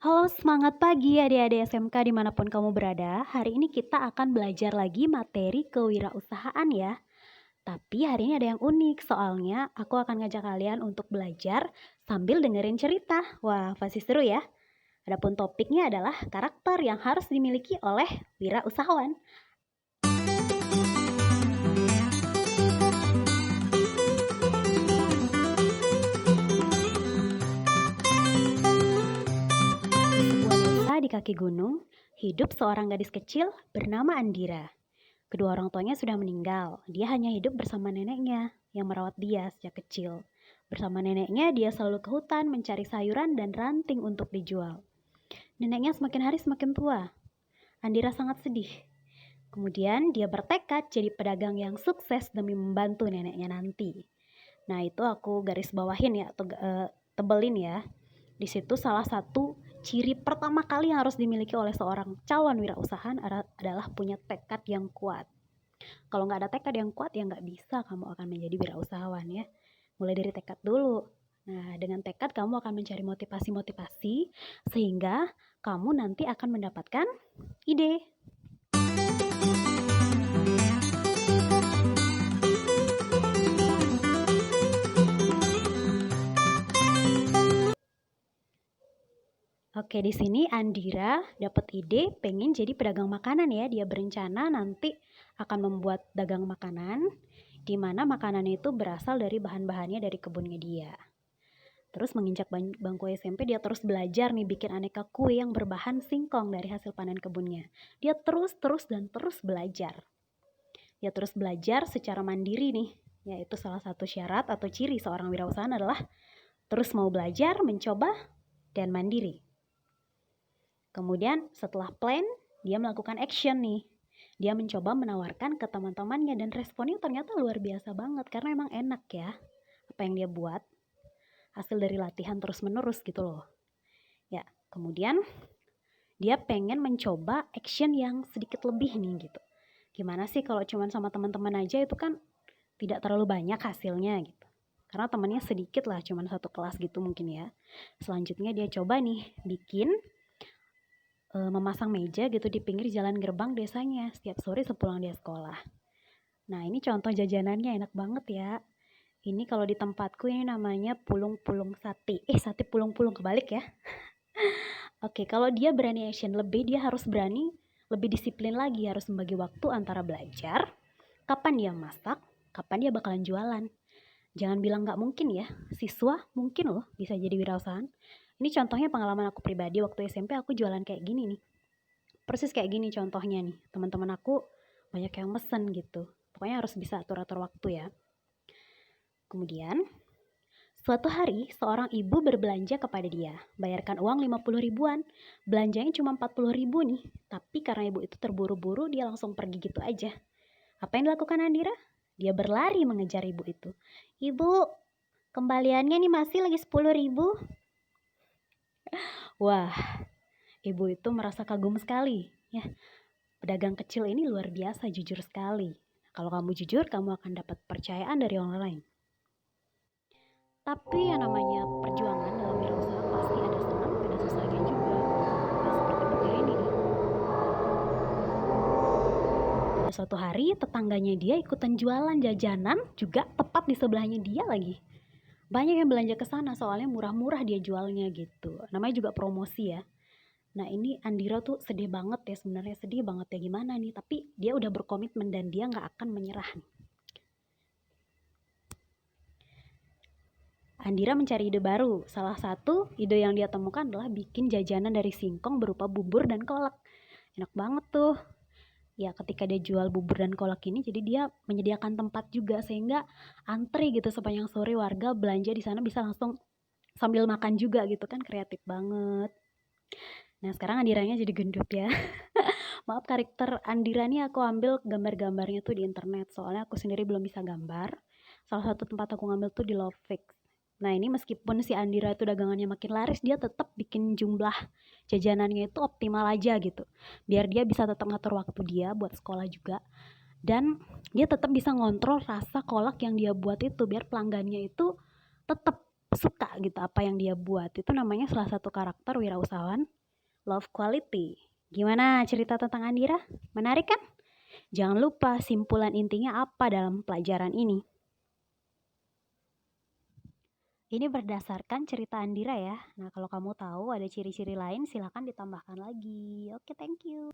Halo, semangat pagi adik-adik SMK dimanapun kamu berada. Hari ini kita akan belajar lagi materi kewirausahaan ya. Tapi hari ini ada yang unik, soalnya aku akan ngajak kalian untuk belajar sambil dengerin cerita. Wah, pasti seru ya. Adapun topiknya adalah karakter yang harus dimiliki oleh wirausahawan. Di sebuah desa di kaki gunung, hidup seorang gadis kecil bernama Andira. Kedua orang tuanya sudah meninggal. Dia hanya hidup bersama neneknya yang merawat dia sejak kecil. Bersama neneknya, dia selalu ke hutan mencari sayuran dan ranting untuk dijual. Neneknya semakin hari semakin tua. Andira sangat sedih. Kemudian dia bertekad jadi pedagang yang sukses demi membantu neneknya nanti. Nah, itu aku garis bawahin ya atau tebelin ya. Di situ salah satu ciri pertama kali yang harus dimiliki oleh seorang calon wirausahaan adalah punya tekad yang kuat. Kalau nggak ada tekad yang kuat ya nggak bisa kamu akan menjadi wirausahawan ya. Mulai dari tekad dulu. Nah, dengan tekad kamu akan mencari motivasi-motivasi sehingga kamu nanti akan mendapatkan ide. Oke, di sini Andira dapat ide pengen jadi pedagang makanan ya. Dia berencana nanti akan membuat dagang makanan, di mana makanan itu berasal dari bahan-bahannya dari kebunnya dia. Terus menginjak bangku SMP dia terus belajar nih bikin aneka kue yang berbahan singkong dari hasil panen kebunnya. Dia terus belajar. Dia terus belajar secara mandiri nih. Yaitu salah satu syarat atau ciri seorang wirausahaan adalah terus mau belajar, mencoba, dan mandiri. Kemudian setelah plan, dia melakukan action nih. Dia mencoba menawarkan ke teman-temannya dan responnya ternyata luar biasa banget karena emang enak ya apa yang dia buat. Hasil dari latihan terus-menerus gitu loh. Ya, kemudian dia pengen mencoba action yang sedikit lebih nih gitu. Gimana sih kalau cuman sama teman-teman aja itu kan tidak terlalu banyak hasilnya gitu. Karena temannya sedikit lah, cuman satu kelas gitu mungkin ya. Selanjutnya dia coba nih bikin memasang meja gitu di pinggir jalan gerbang desanya setiap sore sepulang dia sekolah. Nah, ini contoh jajanannya enak banget ya. Ini kalau di tempatku ini namanya pulung-pulung sate. Sate pulung-pulung kebalik ya. Oke, kalau dia berani action lebih, dia harus berani lebih disiplin lagi, harus membagi waktu antara belajar, kapan dia masak, kapan dia bakalan jualan. Jangan bilang nggak mungkin ya, siswa mungkin loh bisa jadi wirausahaan. Ini contohnya pengalaman aku pribadi waktu SMP aku jualan kayak gini nih. Persis kayak gini contohnya nih, teman-teman aku banyak yang mesen gitu. Pokoknya harus bisa atur-atur waktu ya. Kemudian, suatu hari seorang ibu berbelanja kepada dia. Bayarkan uang 50 ribuan. Belanjanya cuma 40 ribu nih. Tapi karena ibu itu terburu-buru, dia langsung pergi gitu aja. Apa yang dilakukan Andira? Dia berlari mengejar ibu itu. Ibu, kembaliannya nih masih lagi 10 ribu. Wah, ibu itu merasa kagum sekali. Ya, pedagang kecil ini luar biasa, jujur sekali. Kalau kamu jujur, kamu akan dapat percayaan dari orang lain. Tapi yang namanya perjuangan dalam wirausaha pasti ada senang, ada susahnya juga. Ya seperti petir ini nih. Pada suatu hari tetangganya dia ikutan jualan jajanan juga tepat di sebelahnya dia lagi. Banyak yang belanja ke sana soalnya murah-murah dia jualnya gitu. Namanya juga promosi ya. Nah, ini Andira tuh sedih banget ya, sebenarnya sedih banget ya, gimana nih, tapi dia udah berkomitmen dan dia nggak akan menyerah nih. Andira mencari ide baru. Salah satu ide yang dia temukan adalah bikin jajanan dari singkong berupa bubur dan kolak. Enak banget tuh. Ya, ketika dia jual bubur dan kolak ini, jadi dia menyediakan tempat juga sehingga antri gitu sepanjang sore warga belanja di sana bisa langsung sambil makan juga gitu kan, kreatif banget. Nah, sekarang Andiranya jadi gendut ya. Maaf, karakter Andira nih aku ambil gambar-gambarnya tuh di internet. Soalnya aku sendiri belum bisa gambar. Salah satu tempat aku ngambil tuh di Lovefix. Nah, ini meskipun si Andira itu dagangannya makin laris, dia tetap bikin jumlah jajanannya itu optimal aja gitu. Biar dia bisa tetap ngatur waktu dia buat sekolah juga. Dan dia tetap bisa ngontrol rasa kolak yang dia buat itu biar pelanggannya itu tetap suka gitu apa yang dia buat. Itu namanya salah satu karakter wirausahawan love quality. Gimana cerita tentang Andira? Menarik kan? Jangan lupa simpulan intinya apa dalam pelajaran ini. Ini berdasarkan cerita Andira ya. Nah, kalau kamu tahu ada ciri-ciri lain, silakan ditambahkan lagi. Oke, thank you.